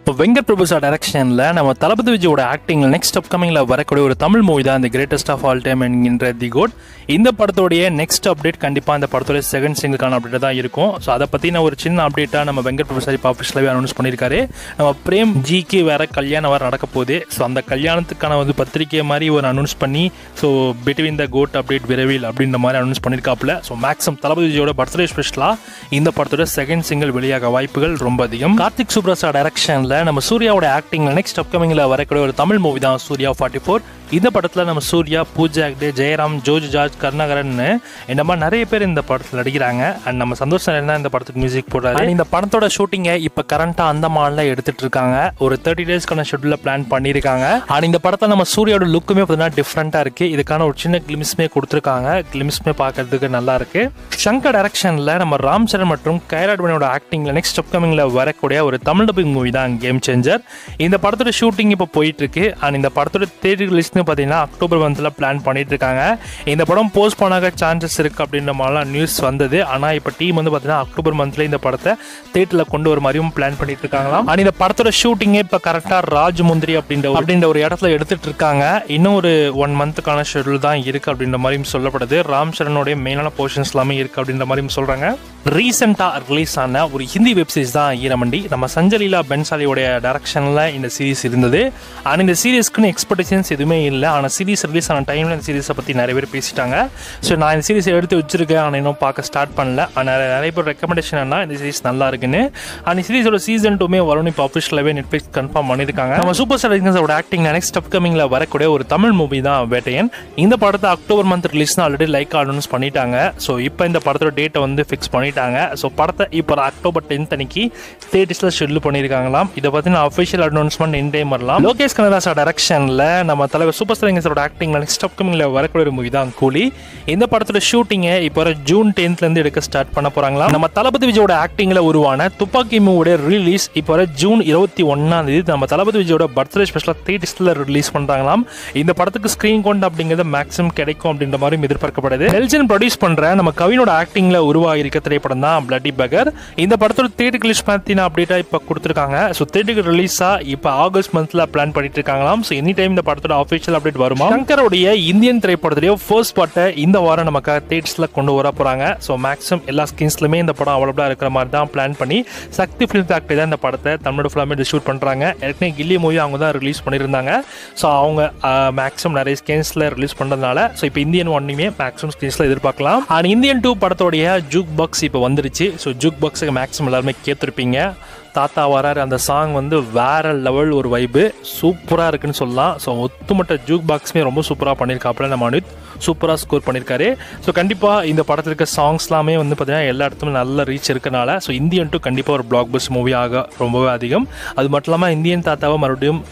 இப்போ வெங்கட் பிரபு சார் டைரக்ஷனில் நம்ம தளபதி விஜயோட ஆக்டிங்கில் நெக்ஸ்ட் அப்கமிங்கில் வரக்கூடிய ஒரு தமிழ் மூவி தான் இந்த கிரேட்டஸ்ட் ஆஃப் ஆல் டைம் என்கின்ற தி கோட். இந்த படத்தோடைய நெக்ஸ்ட் அப்டேட் கண்டிப்பாக இந்த படத்தோடைய செகண்ட் சிங்கிள்கான அப்டேட் தான் இருக்கும். ஸோ அதை பற்றின ஒரு சின்ன அப்டேட்டாக நம்ம வெங்கட் பிரபு சார் இப்போ ஆஃபீஸில் அனௌன்ஸ் பண்ணியிருக்காரு. நம்ம பிரேம் ஜிக்கு வேற கல்யாணம் வேறு நடக்க போகுது. ஸோ அந்த கல்யாணத்துக்கான வந்து பத்திரிக்கை மாதிரி ஒரு அனௌன்ஸ் பண்ணி so between the GOAT update விரைவில் அப்படின்ற மாதிரி அனௌன்ஸ் பண்ணியிருக்காப்புல. ஸோ மேக்ஸிமம் தளபதி விஜயோட பர்த்டே ஸ்பெஷலாக இந்த படத்தோட செகண்ட் சிங்கிள் வெளியாக வாய்ப்புகள் ரொம்ப அதிகம். கார்த்திக் சுப்ராஜ் சார் டைரக்ஷனில் நம்ம சூர்யாவோட ஆக்டிங்ல நெக்ஸ்ட் அப்கமிங்ல வரக்கூடிய ஒரு தமிழ் மூவி தான் சூர்யா 44. இந்த படத்தில் நம்ம சூர்யா, பூஜா ஹெக்டே, ஜெயராம், ஜோஜ் ஜார்ஜ், கருணாகரன் இந்த மாதிரி நிறைய பேர் இந்த படத்தில் நடிக்கிறாங்க. அண்ட் நம்ம சந்தோஷம் தான் இந்த படத்துக்கு மியூசிக் போடுறாரு. இந்த படத்தோட ஷூட்டிங்கை இப்போ கரண்டாக அந்தமான்ல எடுத்துட்டு இருக்காங்க. ஒரு 30 டேஸ்க்கான ஷெட்யூல பிளான் பண்ணியிருக்காங்க. அண்ட் இந்த படத்தில் நம்ம சூர்யாவோட லுக்குமே பார்த்தீங்கன்னா டிஃப்ரெண்டாக இருக்கு. இதுக்கான ஒரு சின்ன கிளிம்ஸ்மே கொடுத்துருக்காங்க. கிளிம்ஸ்மே பார்க்கறதுக்கு நல்லா இருக்கு. சங்கர் டைரக்ஷனில் நம்ம ராம் சரண் மற்றும் கைராட்வனோட ஆக்டிங்ல நெக்ஸ்ட் அப்கமிங்ல வரக்கூடிய ஒரு தமிழ் டப்பிங் மூவி தான் கேம் சேஞ்சர். இந்த படத்தோட ஷூட்டிங் இப்போ போயிட்டு இருக்கு. அண்ட் இந்த படத்தோட தேட்டர் ரிலீஸ் பார்த்தீங்கன்னா அக்டோபர் மந்த்ல பிளான் பண்ணிட்டு இருக்காங்க. இந்த படம் போஸ்ட் பண்ணாக சான்சஸ் இருக்கு அப்படின்ற மாதிரிலாம் நியூஸ் வந்தது. ஆனா இப்போ டீம் வந்து பார்த்தீங்கன்னா அக்டோபர் மந்த்ல இந்த படத்தை தேட்டர்ல கொண்டு வர மாதிரியும் பிளான் பண்ணிட்டு இருக்காங்களாம். அண்ட் இந்த படத்தோட ஷூட்டிங்கே இப்போ கரெக்டா ராஜமுந்திரி அப்படின்ற ஒரு இடத்துல எடுத்துட்டு இருக்காங்க. இன்னும் ஒரு 1 மந்த்துக்கான ஷெட்யூல் தான் இருக்கு அப்படின்ற மாதிரியும் சொல்லப்படுது. ராம் சரணுடைய மெயினான போர்ஷன்ஸ் எல்லாமே இருக்கு அப்படின்ற மாதிரியும் சொல்றாங்க. ரீசெண்டா ரிலீஸ் ஆன ஒரு ஹிந்தி வெப் சீரிஸ் தான் ஈரமண்டி. நம்ம சஞ்சலீலா பென்சாலியோடைய டைரக்ஷன்ல இந்த சீரிஸ் இருந்தது. ஆனால் இந்த சீரிஸ்க்குன்னு எக்ஸ்பெக்டேஷன்ஸ் எதுவுமே இல்லை. ஆனால் சீரிஸ் ரிலீஸ் ஆன டைம்ல இந்த சீரிஸை பற்றி நிறைய பேர் பேசிட்டாங்க. ஸோ நான் இந்த சீரிஸை எடுத்து வச்சிருக்கேன். ஆனால் இன்னும் பார்க்க ஸ்டார்ட் பண்ணல. ஆனால் நிறைய பேர் ரெக்கமெண்டேஷன் என்ன இந்த சீரிஸ் நல்லா இருக்குன்னு. அந்த சீரிஸோட சீசன் 2 வரும்னு இப்போ ஆஃபிஷியலாகவே நெட்ஃப்ளிக்ஸ் கன்ஃபார்ம் பண்ணியிருக்காங்க. நம்ம சூப்பர் ஸ்டார் ரஜினிகாந்தோட ஆக்டிங் நெக்ஸ்ட் அப்கமிங்ல வரக்கூடிய ஒரு தமிழ் மூவி தான் வேட்டையன். இந்த படத்தை October month release already like announce பண்ணிட்டாங்க. ஸோ இப்போ இந்த படத்தோட டேட்டை வந்து ஃபிக்ஸ் பண்ணிட்டாங்க. ஸோ படத்தை இப்போ அக்டோபர் 10 அன்னைக்கு தேட்டர்ஸ்ல ஷெட்யூல் பண்ணியிருக்காங்களாம். இதை பற்றின அஃபிஷியல் அனௌன்ஸ்மெண்ட் இன் டைம் வரலாம். லோகேஷ் கனகராஜ் டைரக்ஷன்ல நம்ம தலைவர் சூப்பர் ஸ்டார் ரஜினிகாந்தோட ஆக்டிங்ல நெக்ஸ்ட் அப்கமிங்ல வரக்கூடிய ஒரு மூவி தான் கூலி. இந்த படத்தோட ஷூட்டிங்கை இப்போ ஜூன் 10th இருந்து எடுக்க ஸ்டார்ட் பண்ண போறாங்களா. நம்ம தளபதி விஜயோட ஆக்டிங்ல உருவான துப்பாக்கி மூவியோட ரிலீஸ் இப்போ ஜூன் 21 நம்ம தளபதி விஜயோட பர்த்டே ஸ்பெஷலா தேட்டர்ஸ்ல ரிலீஸ் பண்றாங்களாம். இந்த படத்துக்கு ஸ்கிரீன் கவுண்ட் அப்படிங்கிறது மேக்ஸிமம் கிடைக்கும் அப்படின்ற மாதிரி எதிர்பார்க்கப்படுது. நெல்சன் ப்ரொடியூஸ் பண்ற நம்ம கவினோட ஆக்டிங்ல உருவாகிருக்க திரைப்படம் தான் பிளட்டி பகர். இந்த படத்தோட தேட்டர் ரிலீஸ் பத்தின அப்டேட்டா இப்ப கொடுத்திருக்காங்க. ஸோ தேட்டருக்கு ரிலீஸா இப்போ ஆகஸ்ட் மந்த்ல பிளான் பண்ணிட்டு இருக்காங்களாம். ஸோ எனி டைம் இந்த படத்தோட ஆஃபிஷியல் அப்டேட் வருமா. சங்கரோடைய இந்தியன் திரைப்படத்திலேயே ஃபர்ஸ்ட் பார்ட்டை இந்த வாரம் நமக்கு தேட்டர்ஸ்ல கொண்டு வர போறாங்க. ஸோ மேக்ஸிமம் எல்லா ஸ்கிரீன்ஸ்லுமே இந்த படம் அவைலபிளா இருக்கிற மாதிரி தான் பிளான் பண்ணி சக்தி ஃபிலிம் ஃபேக்டரி தான் இந்த படத்தை தமிழோட ஃபுல்லாமே டிஸ்ட்ரிபியூட் பண்றாங்க. ஏற்கனவே கில்லி மூவி அவங்க தான் ரிலீஸ் பண்ணியிருந்தாங்க. ஸோ அவங்க மேக்ஸிமம் நிறைய ஸ்கிரீன்ஸ்ல ரிலீஸ் பண்றதுனால ஸோ இப்போ இந்தியன் 1 மேக்ஸிமம் ஸ்கிரீன்ஸ்ல எதிர்பார்க்கலாம். அண்ட் இந்தியன் 2 படத்தோடைய ஜூக் பாக்ஸ் இப்போ வந்துருச்சு. ஸோ ஜூக் பாக்ஸுக்கு மேக்ஸிமம் எல்லாருமே கேட்டிருப்பீங்க. தாத்தா வராரு அந்த சாங் வந்து வேற லெவல் ஒரு வைப்பு சூப்பராக இருக்குன்னு சொல்லலாம். ஸோ ஒத்துமொட்ட ஜூக் பாக்ஸுமே ரொம்ப சூப்பராக பண்ணியிருக்காப்புல. நம்ம அனித் சூப்பராக ஸ்கோர் பண்ணியிருக்காரு. ஸோ கண்டிப்பாக இந்த படத்தில் இருக்க சாங்ஸ் எல்லாமே வந்து பார்த்தீங்கன்னா எல்லா இடத்துலையும் நல்ல ரீச் இருக்கனால ஸோ இந்தியன் 2 கண்டிப்பாக ஒரு பிளாக் பஸ்டர் மூவி ஆக ரொம்பவே அதிகம். அது மட்டும் இல்லாமல் இந்தியன் தாத்தாவை மறுபடியும்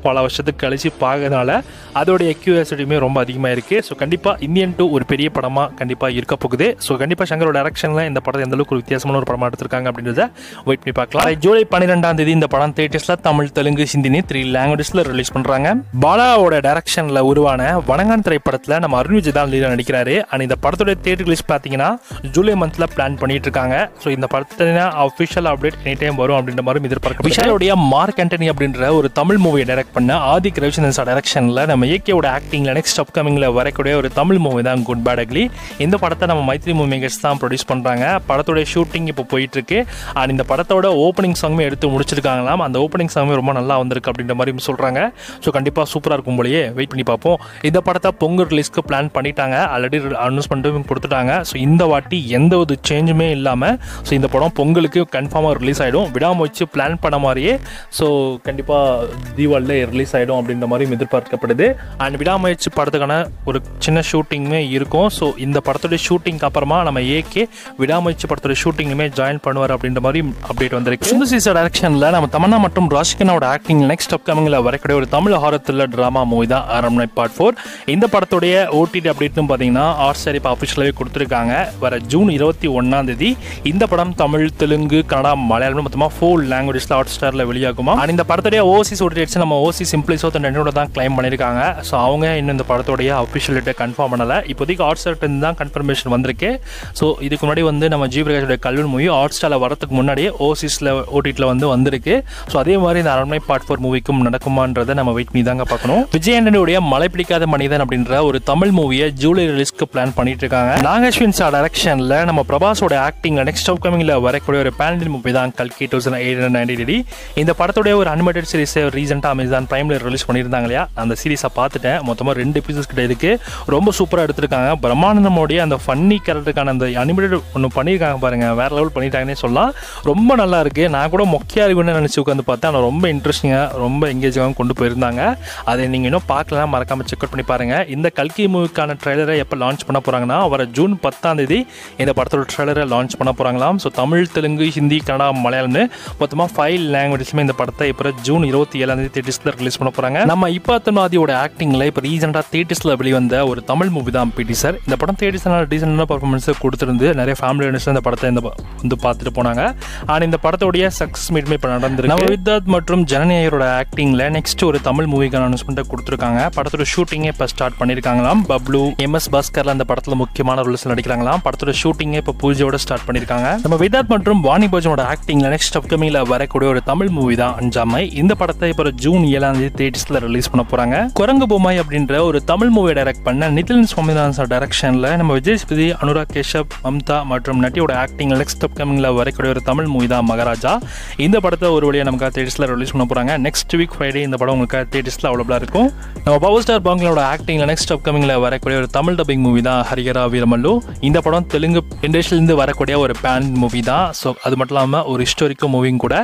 பல வருஷத்துக்கு கழிச்சு பார்க்கறதுனால அதோடைய கியூரியாசிட்டியுமே ரொம்ப அதிகமாக இருக்கு. ஸோ கண்டிப்பாக இந்தியன் 2 ஒரு பெரிய படமாக கண்டிப்பாக இருக்க போகுது. ஸோ கண்டிப்பாக சங்கரோட டைரக்ஷனில் இந்த படத்தை எந்த அளவுக்கு ஒரு வித்தியாசமான ஒரு படமாக எடுத்திருக்காங்க அப்படின்றத வெயிட் பண்ணி பார்க்கலாம். ஜூலை 12 இந்த படம் தேட்டர்ஸ்ல தமிழ், தெலுங்கு, ஹிந்தினி 3 லாங்குவேஜஸ்ல ரிலீஸ் பண்றாங்க. பாலாவோட டைரக்ஷன்ல உருவான வணங்கான் திரைப்படத்தில் நம்ம அருண் விஜய் தான் லீடா நடிக்கிறாரு. அண்ட் இந்த படத்தோட தேட்டர் ரிலீஸ் பார்த்தீங்கன்னா ஜூலை மந்த்ல பிளான் பண்ணிட்டு இருக்காங்க. ஸோ இந்த படத்தின அஃபிஷியல் அப்டேட் எனி டைம் வரும் அப்படின்ற மாதிரி எதிர்பார்க்க. விஷாலுடைய மார்க் ஆண்டனி அப்படின்ற ஒரு தமிழ் மூவியை டைரக்ட் பண்ண ஆதிக் ரவிச்சந்திரன் சார் டைரக்ஷன்ல நம்ம ஏகேவோட ஆக்டிங்ல நெக்ஸ்ட் அப்கமிங்ல வரக்கூடிய ஒரு தமிழ் மூவி தான் குட் பேட் அக்லி. இந்த படத்தை நம்ம மைத்ரி மூவி மேக்கர்ஸ் தான் ப்ரொடியூஸ் பண்றாங்க. படத்தோட ஷூட்டிங் இப்போ போயிட்டு இருக்கு. அண்ட் இந்த படத்தோட ஓப்பனிங் சாங்குமே எடுத்து முடிச்சிருக்காங்களாம். அந்த ஓப்பனிங் சாங்குமே ரொம்ப நல்லா வந்திருக்கு அப்படின்ற மாதிரி சொல்றாங்க. ஸோ கண்டிப்பா சூப்பரா இருக்கும் போலயே வெயிட் பண்ணி பார்ப்போம். இந்த படத்தை பொங்கல் ரிலீஸ்க்கு பிளான் பண்ணிட்டாங்க. ஆல்ரெடி அனௌன்ஸ் பண்ணிட்டு கொடுத்துட்டாங்க. ஸோ இந்த வாட்டி எந்த ஒரு சேஞ்சுமே இல்லாம ஸோ இந்த படம் பொங்கலுக்கு கன்ஃபார்மாக ரிலீஸ் ஆயிடும். விடாமுயற்சி பிளான் பண்ண மாதிரியே ஸோ கண்டிப்பா தீபாவளில ரிலீஸ் ஆயிடும் அப்படின்ற மாதிரி எதிர்பார்க்கப்படுது. அண்ட் விடாமுயற்சி படத்துக்கான ஒரு சின்ன ஷூட்டிங்குமே இருக்கும். ஸோ இந்த படத்தோட ஷூட்டிங்க்கு அப்புறமா நம்ம ஏகே விடாமுயற்சி படத்தோட ஷூட்டிங்குமே ஜாயின் பண்ணுவார் அப்படின்ற மாதிரி அப்டேட் வந்திருக்கு. சுந்தர் டைரக்ஷன்ல நம்ம தமன்னா மற்றும் ராஷிகனாவோட ஆக்டிங் நெக்ஸ்ட் அப்கமிங்ல வரக்கூடிய ஒரு Tamil horror thriller drama movie தான் அரண்மனை பார்ட் 4. இந்த படத்துடைய ஓடிடி அப்டேட்னு பார்த்தீங்கன்னா ஹாட்ஸ்டார் இப்போ அஃபிஷியலாகவே கொடுத்துருக்காங்க. வர ஜூன் 21 இந்த படம் தமிழ், தெலுங்கு, கன்னடா, மலையாளம் மொத்தமாக 4 லாங்குவேஜஸ்ல ஹாட்ஸ்டார்ல வெளியாகுமா. அண்ட் இந்த படத்துடைய ஓசிஸ் ஓடிடி நம்ம ஓசி சிம்பிளி சவுத் ரெண்டோட தான் கிளைம் பண்ணியிருக்காங்க. ஸோ அவங்க இன்னும் இந்த படத்தோடைய அஃபிஷியல் டேட்டை கன்ஃபார்ம் பண்ணலை. இப்போதைக்கு ஹாட் ஸ்டார் தான் கன்ஃபர்மேஷன் வந்திருக்கு. ஸோ இதுக்கு முன்னாடி வந்து நம்ம ஜி பிரகாஷோட கல்வன் மூவி ஹாட் ஸ்டாரில் வரதுக்கு முன்னாடியே ஓசிஸில் ஓடிடியில் வந்து வந்திருக்கு. ஸோ அதே மாதிரி இந்த அரண்மனை பார்ட் 4 மூவிக்கும் நடக்குமான்றதை நம்ம வெயிட் பண்ணி தாங்க பார்க்கணும். விஜய் ஆண்டனியுடைய மலை பிடிக்காத மனிதன் அப்படின்ற ஒரு தமிழ் மூவியை ஜூலை ரிலீஸ்க்கு பிளான் பண்ணிட்டு இருக்காங்க. நாகேஸ்வரன் சார் டைரக்ஷனில் நம்ம பிரபாஸோட ஆக்டிங் நெக்ஸ்ட் அப்கமிங்ல வரக்கூடிய ஒரு பேன் மூவி தான் கல்கி 2890. இந்த படத்துடைய ஒரு அனிமேட்டட் சீரிஸ் ரீசெண்டாக அமேசான் பிரைம்ல ரிலீஸ் பண்ணியிருந்தாங்க இல்லையா, அந்த சீரிஸை பார்த்துட்டேன். மொத்தமாக 2 எபிசோட்ஸ் கிட்ட இருக்கு. ரொம்ப சூப்பராக எடுத்திருக்காங்க. பிரம்மானந்தமோடைய அந்த ஃபன்னி கேரக்டருக்கான அந்த அனிமேட்டட் ஒன்று பண்ணியிருக்காங்க பாருங்க, வேற லெவல் பண்ணிட்டாங்கன்னே சொல்லலாம். ரொம்ப நல்லா இருக்கு. நான் கூட மொக்கையா இருக்குன்னு நினச்சி உட்காந்து பார்த்தேன். ஆனால் ரொம்ப இன்ட்ரெஸ்டிங்காக ரொம்ப எங்கேஜாகவும் கொண்டு போயிருந்தாங்க. அதை நீங்கள் இன்னும் பார்க்கலாம், மறக்காம செக் அவுட் பண்ணி பாருங்க. இந்த கல்கி மூவிக்கான ட்ரெய்லரை எப்போ லான்ச் பண்ண போறாங்கன்னா வர ஜூன் 10 இந்த படத்தோட ட்ரெய்லரை லான்ச் பண்ண போறாங்களாம். ஸோ தமிழ், தெலுங்கு, ஹிந்தி, கன்னடா, மலையாளம்னு மொத்தமாக 5 லாங்குவேஜ்லுமே இந்த படத்தை இப்போ ஜூன் 27 தேட்டர்ஸில் ரிலீஸ் பண்ண போறாங்க. நம்ம இப்போத்தனாதியோட ஆக்டிங்ல இப்போ ரீசெண்டாக தேட்டர்ஸில் வெளிவந்த ஒரு தமிழ் மூவி தான் பிடி சார். இந்த படம் தேட்டர்ஸ்னால டீசெண்டான பர்ஃபார்மன்ஸ் கொடுத்துருந்து நிறைய ஃபேமிலி இந்த படத்தை வந்து பார்த்துட்டு போனாங்க. ஆனால் இந்த படத்தோடைய சக்ஸஸ் மீட்மே இப்போ நடந்திருக்கு. நம்ம வித்தாத் மற்றும் ஜனநாயகரோட ஆக்டிங்ல நெக்ஸ்ட் ஒரு தமிழ் மூவிக்கான அனௌன்ஸ்மெண்ட் கொடுத்துருக்காங்க. படத்தோட ஷூட்டிங்கே இப்போ ஸ்டார்ட் பண்ணியிருக்காங்களாம். பப்ளு, MS பாஸ்கர்ல அந்த படத்தில் முக்கியமான ரோல்ஸ் நடிக்கிறாங்களாம். படத்தோட ஷூட்டிங்கே இப்போ பூஜையோட ஸ்டார்ட் பண்ணியிருக்காங்க. நம்ம விதாத் மற்றும் வாணி போஜனோட ஆக்டிங்ல நெக்ஸ்ட் அப்கமிங்ல வரக்கூடிய ஒரு தமிழ் மூவி தான் அஞ்சாமை. இந்த படத்தை இப்போ ஜூன் 7 தேட்டர்ஸ்ல ரிலீஸ் பண்ண போறாங்க. குரங்கு பொம்மை அப்படின்ற ஒரு தமிழ் மூவியை டைரக்ட் பண்ண நிதின் சுவாமிநாதன் சார் டைரக்ஷன்ல நம்ம விஜய் சேதுபதி, அனுராக் கேஷப், மம்தா மற்றும் நட்டியோட ஆக்டிங்ல நெக்ஸ்ட் அப்கமிங்ல வரக்கூடிய ஒரு தமிழ் மூவி தான் மகாராஜா. இந்த படத்தை ஒரு வழியாக நமக்கு தேட்டர்ஸ்ல ரிலீஸ் பண்ண போறாங்க. நெக்ஸ்ட் வீக் ஃப்ரைடே இந்த படம் உங்களுக்கு தேட்டர்ஸ்ல அவைலபிளா இருக்கும். நம்ம பவர் ஸ்டார் பாங்களோட ஆக்டிங்ல நெக்ஸ்ட் அப்கமிங்ல வரக்கூடிய ஒரு தமிழ் டப்பிங் மூவி தான் ஹரிகரா வீரமல்லு. இந்த படம் தெலுங்கு இண்டஸ்ட்ரியிலிருந்து வரக்கூடிய ஒரு பேன் மூவி தான். ஸோ அது மட்டும் இல்லாமல் ஒரு ஹிஸ்டாரிக்கல் மூவிங் கூட.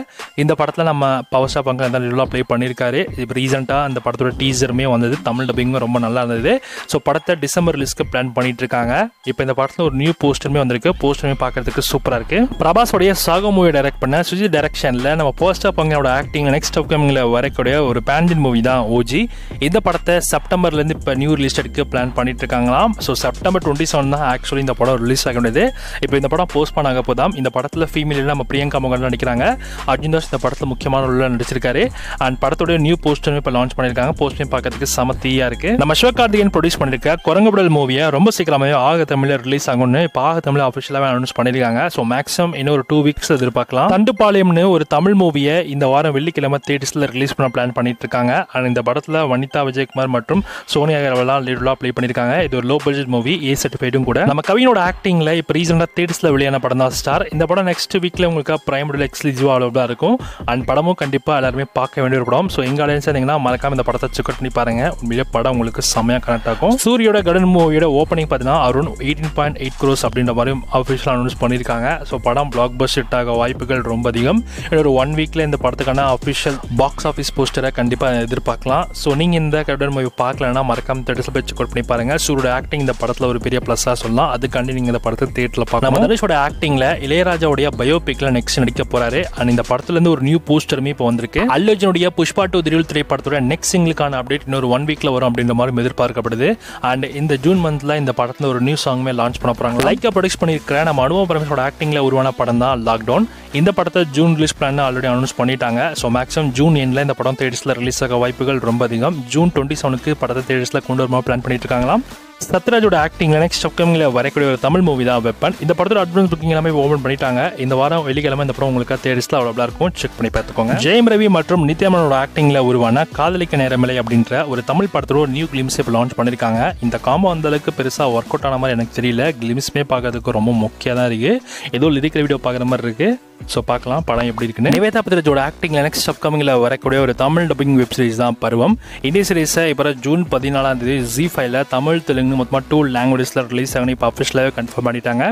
இந்த படத்தில் நம்ம பவர் ஸ்டார் பாங்க நல்லா ப்ளே பண்ணியிருக்காரு. இப்போ ரீசெண்டாக அந்த படத்தோட டீசருமே வந்தது. தமிழ் டப்பிங்கும் ரொம்ப நல்லா இருந்தது. ஸோ படத்தை டிசம்பர் ரிலீஸ்க்கு பிளான் பண்ணிட்டு இருக்காங்க. இப்போ இந்த படத்தில் ஒரு நியூ போஸ்டருமே வந்திருக்கு. போஸ்டருமே பார்க்கறதுக்கு சூப்பராக இருக்கு. பிரபாஸோடைய சாகோ மூவி டைரக்ட் பண்ண சுஜித் டைரக்ஷன்ல நம்ம பவர் ஸ்டார் பாங்கோட ஆக்டிங் நெக்ஸ்ட் அப்கமிங்ல வரக்கூடிய ஒரு பேண்டின் மூவி தான் ஓஜி. இந்த படத்தை செப்டம்பர்லேருந்து இப்போ நியூ ரிலீஸ் எடுக்க பிளான் பண்ணிட்டு இருக்காங்களாம். ஸோ செப்டம்பர் 27 தான் ஆக்சுவலி இந்த படம் ரிலீஸ் ஆக வேண்டியது. இப்போ இந்த படம் போஸ்ட் பண்ணாங்க போதாம். இந்த படத்தில் ஃபீமேல் நம்ம பிரியங்கா மோகன் நடிக்கிறாங்க. அர்ஜுன் தாஸ் இந்த படத்தில் முக்கியமான ரோலில் நடிச்சிருக்காரு. அண்ட் படத்தோட நியூ போஸ்டர் இப்போ லான்ச் பண்ணியிருக்காங்க. போஸ்டர் பார்க்கறதுக்கு சமத்தியா இருக்கு. நம்ம சிவகார்த்திகேயன் ப்ரொடியூஸ் பண்ணிருக்க குரங்குபடல் மூவியை ரொம்ப சீக்கிரமாகவே ஆக தமிழில் ரிலீஸ் ஆகும்னு இப்போ ஆக தமிழ் அஃபிஷியலாக அனௌன்ஸ் பண்ணியிருக்காங்க. ஸோ மேக்ஸிமம் இன்னும் ஒரு 2 வீக்ஸ் எதிர்பார்க்கலாம். தண்டுபாளையம்னு ஒரு தமிழ் மூவியை இந்த வாரம் வெள்ளிக்கிழமை தேட்டர்ஸில் ரிலீஸ் பண்ண பிளான் பண்ணிட்டு இருக்காங்க. அண்ட் இந்த படத்தில் வனிதா விஜயகுமார் மற்றும் சோனியா அகர்வால் லீடலாக ப்ளே பண்ணியிருக்காங்க. இது ஒரு லோ பட்ஜெட் மூவி, A சர்டிஃபைடும் கூட. நம்ம கவினோட ஆக்டிங்ல இப்போ ரீசெண்டாக தேட்டர்ஸில் வெளியான படம் தான் ஸ்டார். இந்த படம் நெக்ஸ்ட் வீக்ல உங்களுக்கு பிரைம் எக்ஸ்க்ளூசிவா அவைலபிளா இருக்கும். அண்ட் படமும் கண்டிப்பாக எல்லாருமே பார்க்க வேண்டிய ஒரு படம். ஸோ எங்க ஆடியன்ஸ் இருந்தீங்கன்னா மறக்காம இந்த படத்தை செக் அவுட் பண்ணி பாருங்க. உண்மையிலே படம் உங்களுக்கு செம்மையாக கனெக்ட் ஆகும். சூரியோட கடன் மூவியோட ஓப்பனிங் பார்த்தீங்கன்னா அரௌண்ட் 18.8 crores அப்படின்ற மாதிரி அஃபிஷியல் அனௌன்ஸ் பண்ணியிருக்காங்க. ஸோ படம் பிளாக் பஸ்டர் ஹிட் ஆக வாய்ப்புகள் ரொம்ப அதிகம். ஒரு 1 வீக்ல இந்த படத்துக்கான அஃபிஷியல் பாக்ஸ் ஆஃபீஸ் போஸ்டரை கண்டிப்பாக எதிர்பார்க்கலாம். ஸோ நீங்க இந்த கடன் மூவி பார்க்கலன்னா மறக்காம தேட்டர்ஸில் போய் செக் அவுட் பண்ணி பாருங்க. சூரியோட ஆக்டிங் இந்த படத்தில் ஒரு பெரிய ப்ளஸ்ஸாக சொல்லலாம். அதுக்காண்டி நீங்க இந்த படத்தை தேட்டரில் பார்க்கலாம். நம்ம தனுஷோட ஆக்டிங்ல இளையராஜாவுடைய பயோபிக்ல நெக்ஸ்ட் நடிக்க போறாரு. அண்ட் இந்த படத்துல இருந்து ஒரு நியூ போஸ்டருமே இப்போ வந்திருக்கு. அல்லு அர்ஜுனுடைய புஷ்பா 2 திரில் திரைப்படத்தோட நெக்ஸ்ட் சிங்கிளுக்கான அப்டேட் இன்னொரு 1 வீக்ல வரும் அப்படின்ற மாதிரி எதிர்பார்க்கப்படுது. அண்ட் இந்த ஜூன் மந்த்ல இந்த படத்துல ஒரு நியூ சாங்குமே லான்ச் பண்ண போறாங்க. லைக்கா ப்ரொடியூஸ் பண்ணிருக்கிற நம்ம அனுபவ பரமேஸ்வரோட ஆக்டிங்ல உருவான படம் தான் லாக்டவுன். இந்த படத்தை June release plan already announce பண்ணிட்டாங்க. ஸோ மேக்ஸிமம் ஜூன் எண்ட்ல இந்த படம் தேட்டர்ஸ்ல ரிலீஸ் ஆக வாய்ப்புகள் ரொம்ப அதிகம். ஜூன் 27க்கு படத்தை தேட்டர்ஸ்ல கொண்டு வரமா பிளான் பண்ணிட்டு இருக்காங்களாம். சத்யராஜோட ஆக்டிங்ல நெக்ஸ்ட் அப்கமிங்ல வரக்கூடிய ஒரு தமிழ் மூவி தான் வெப்பன். இந்த படத்தோட அட்வான்ஸ் புக்கிங் எல்லாமே ஓபன் பண்ணிட்டாங்க. இந்த வாரம் வெள்ளிக்கிழமை இந்த படம் உங்களுக்கு தேட்டர்ஸ்ல அவைலபிளா இருக்கும். செக் பண்ணி பார்த்துக்கோங்க. ஜெயம் ரவி மற்றும் நித்யாமனோட ஆக்டிங்ல உருவான காதலிக்க நேரமில்லை அப்படின்ற ஒரு தமிழ் படத்தோட நியூ கிளிம்ஸ் இப்போ லான்ச் பண்ணிருக்காங்க. இந்த காம்போ அந்த அளவுக்கு பெருசா ஒர்க் அவுட் ஆன மாதிரி எனக்கு தெரியல. கிளிம்ஸ்மே பார்க்கறதுக்கு ரொம்ப முக்கியமா தான் இருக்கு. ஏதோ லிரிக்கல் வீடியோ பார்க்குற மாதிரி இருக்கு. ஸோ பார்க்கலாம் படம் எப்படி இருக்குன்னு. நிவேதா பத்ராஜோட ஆக்டிங்ல நெக்ஸ்ட் அப்கமிங்ல வரக்கூடிய ஒரு தமிழ் டப்பிங் வெப் சீரிஸ் தான் பருவம். இந்த சீரிஸை இப்போ ஜூன் 14 ZEE5ல தமிழ், தெலுங்கு மொத்தமாக 2 லாங்குவேஜஸ்ல ரிலீஸ் ஆகணும் இப்போ அஃபிஷியலாகவே கன்ஃபார்ம் பண்ணிட்டாங்க.